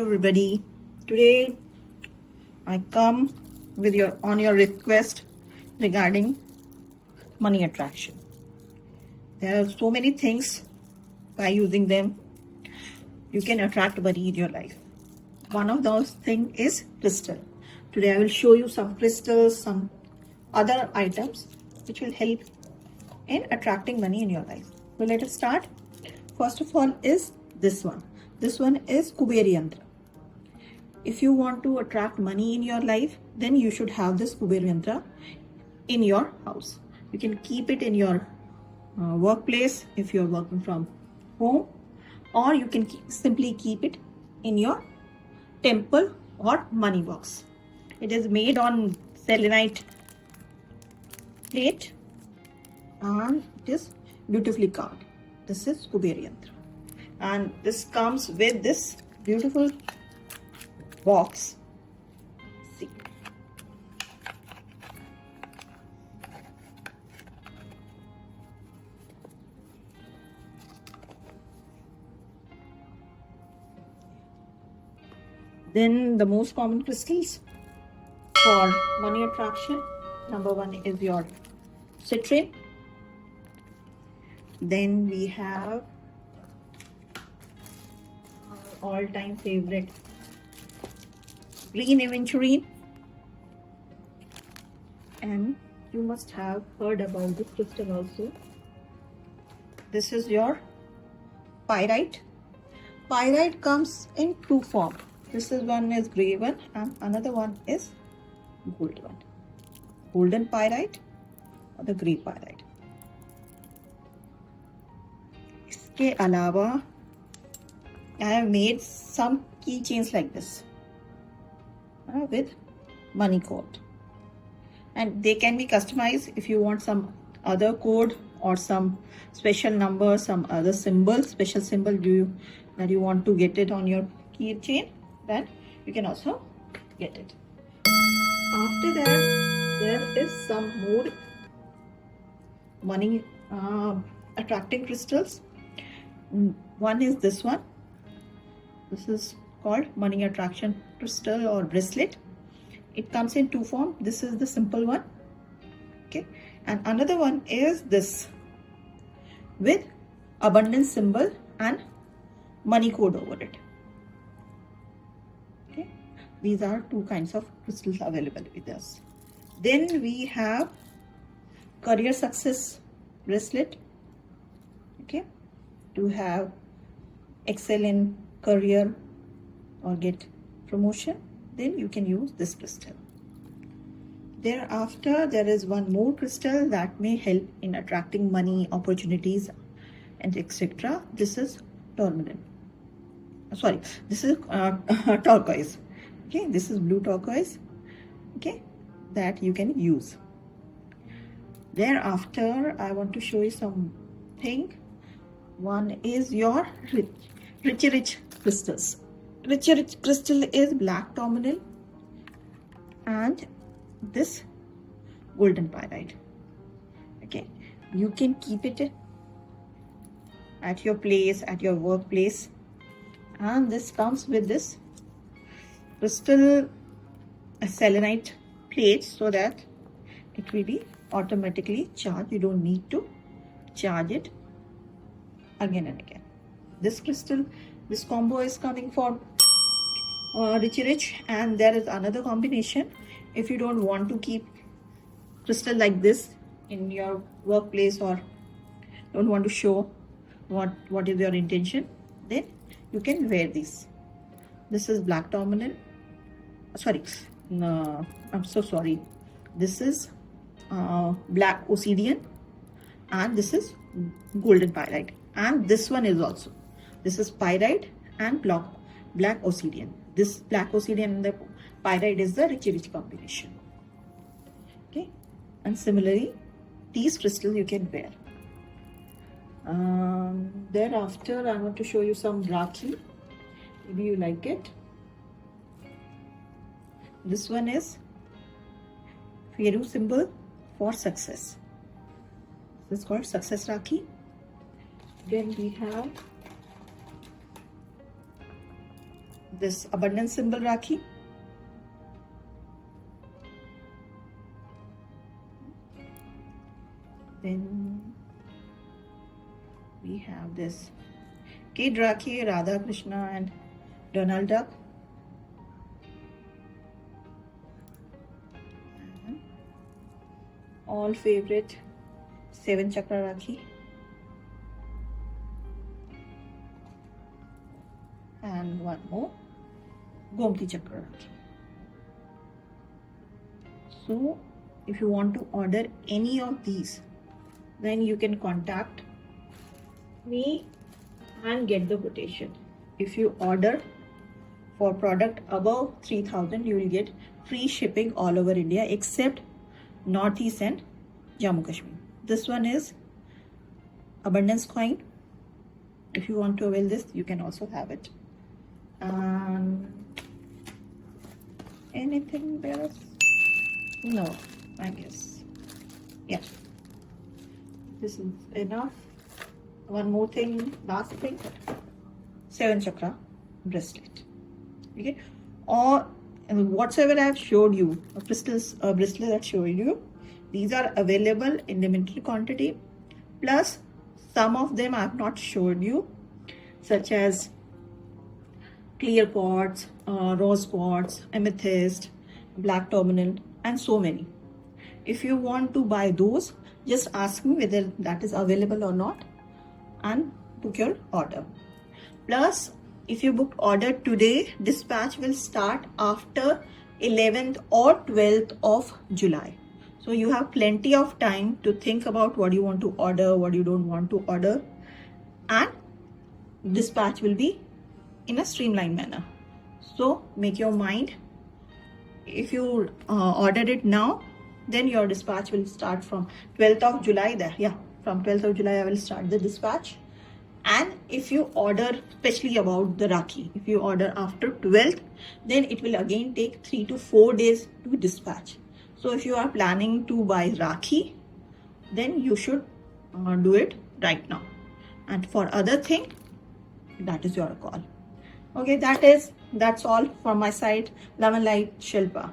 everybody. Today I come with your request regarding money attraction. There are so many things by using them you can attract money in your life. One of those things is crystal. Today I will show you some crystals, some other items which will help in attracting money in your life. So let us start. First of all is this one. This one is Kuber Yantra. If you want to attract money in your life, then you should have this Kuber Yantra in your house. You can keep it in your workplace if you're working from home, or you can simply keep it in your temple or money box. It is made on selenite plate and it is beautifully carved. This is Kuber Yantra, and this comes with this beautiful box. See, then the most common crystals for money attraction, number one is your citrine. Then we have our all-time favorite green aventurine, and you must have heard about this crystal also. This is your pyrite. Pyrite comes in two forms. This is one is gray one and another one is gold one. Golden pyrite or the grey pyrite. इसके अलावा I have made some keychains like this with money code, and they can be customized if you want some other code or some special number, some other symbol, special symbol that you want to get it on your keychain, then you can also get it. After that, there is some more money attracting crystals. One is this one. This is called money attraction crystal or bracelet. It comes in two forms. This is the simple one, okay, and another one is this with abundance symbol and money code over it. Okay, these are two kinds of crystals available with us. Then we have career success bracelet, okay, to have excel in career or get promotion, then you can use this crystal. Thereafter, there is one more crystal that may help in attracting money, opportunities, and etc. This is tourmaline. Sorry, this is turquoise. Okay, this is blue turquoise. Okay, that you can use. Thereafter, I want to show you something. One is your rich crystals. Rich crystal is black tourmaline and this golden pyrite. Okay, you can keep it at your place, at your workplace, and this comes with this crystal selenite plate so that it will be automatically charged. You don't need to charge it again and again. This crystal, this combo is coming for rich, and there is another combination. If you don't want to keep crystal like this in your workplace or don't want to show what is your intention, then you can wear this. This is black tourmaline. Sorry, no, I'm so sorry. This is black obsidian, and this is golden pyrite, and this one is also. This is pyrite and black obsidian. This black obsidian and the pyrite is the rich combination. Okay, and similarly, these crystals you can wear. Thereafter, I want to show you some rakhi. Maybe you like it. This one is Feru symbol for success. This is called success rakhi. Then we have this abundance symbol Rakhi. Then we have this Kid Rakhi, Radha Krishna and Donald Duck. And all favorite 7 chakra Rakhi. And one more Gomti chakra Rakhi. So if you want to order any of these, then you can contact me and get the quotation. If you order for product above 3000, you will get free shipping all over India except Northeast and Jammu Kashmir. This one is abundance coin. If you want to avail this, you can also have it. Anything else? No, I guess. Yeah. This is enough. One more thing, last thing, 7 chakra bracelet. Okay, or whatsoever I have showed you, bracelet that showed you, these are available in limited quantity. Plus, some of them I have not showed you, such as clear quartz, rose quartz, amethyst, black tourmaline, and so many. If you want to buy those, just ask me whether that is available or not and book your order. Plus, if you book order today, dispatch will start after 11th or 12th of July. So you have plenty of time to think about what you want to order, what you don't want to order, and dispatch will be in a streamlined manner. So make your mind. If you ordered it now, then your dispatch will start from 12th of July there. Yeah, from 12th of July I will start the dispatch. And if you order, especially about the Rakhi, if you order after 12th, then it will again take 3 to 4 days to dispatch. So if you are planning to buy Rakhi, then you should do it right now. And for other thing, that is your call. Okay, that's all from my side. Love and Light, Shilpa.